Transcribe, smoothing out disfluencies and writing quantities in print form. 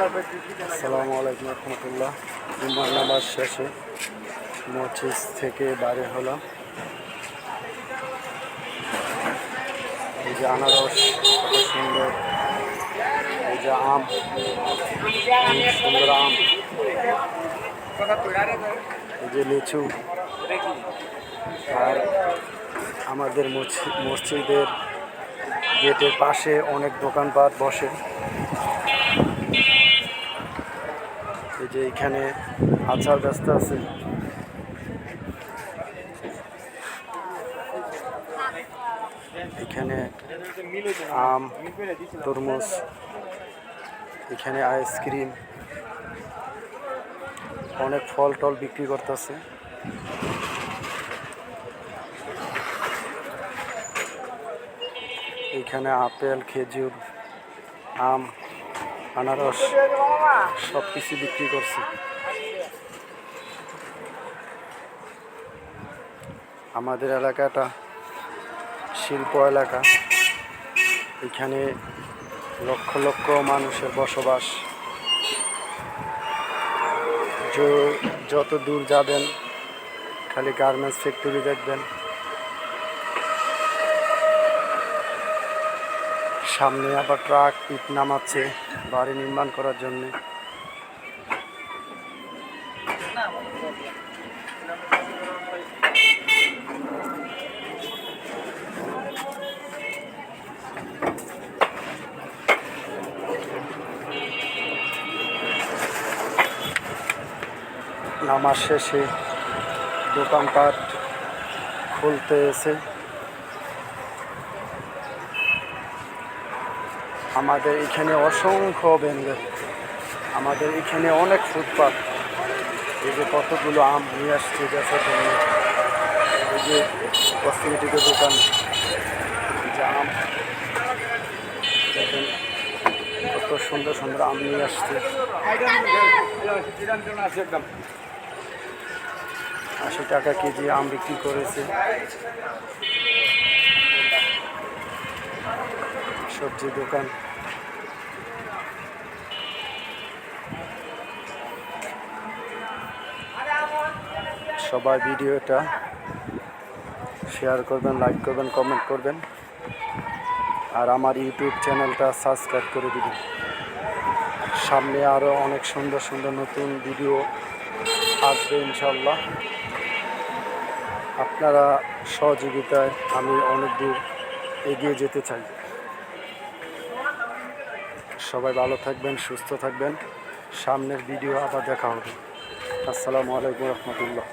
আসসালামু আলাইকুম রহমতুল্লাহ। জুম্মার নামাজ শেষে মসজিদ থেকে বাইরে হলাম। এই যে আনারস কত সুন্দর, এই যে আম, সুন্দর আম, এই যে লিচু। আর আমাদের মসজিদের গেটের পাশে অনেক দোকানপাট বসে। এই যে এখানে আচার ব্যস্ত আছে। এখানে আম, তরমুজ, এখানে আইসক্রিম, অনেক ফল টল বিক্রি করতেছে। এখানে আপেল, খেজুর, আম, আনারস সব কিছু বিক্রি করছে। আমাদের এলাকাটা শিল্প এলাকা, এখানে লক্ষ লক্ষ মানুষের বসবাস। যত দূর যাবেন খালি গার্মেন্টস ফ্যাক্টরি দেখবেন। সামনে আবার ট্রাক ইট নামাচ্ছে বাড়ি নির্মাণ করার জন্য। নামাজ শেষে দোকানপাট খুলতে এসে আমাদের এখানে অসংখ্য ভ্যানগাড়ি, আমাদের এখানে অনেক ফুটপাত। এই যে কতগুলো আম নিয়ে আসছে বেচার জন্য। এই যে কসমেটিকের দোকান, এই যে আম দেখেন কত সুন্দর সুন্দর আম নিয়ে আসছে। 80 টাকা কেজি আম বিক্রি করেছে। সবজি দোকান, সবাই ভিডিওটা শেয়ার করবেন, লাইক করবেন, কমেন্ট করবেন, আর আমার ইউটিউব চ্যানেলটা সাবস্ক্রাইব করে দিবেন। সামনে আরও অনেক সুন্দর সুন্দর নতুন ভিডিও আসবে ইনশাল্লাহ। আপনারা সহযোগিতায় আমি অনেক দূর এগিয়ে যেতে চাই। সবাই ভালো থাকবেন, সুস্থ থাকবেন। সামনের ভিডিও আবার দেখা হবে। আসসালামু আলাইকুম রহমতুল্লাহ।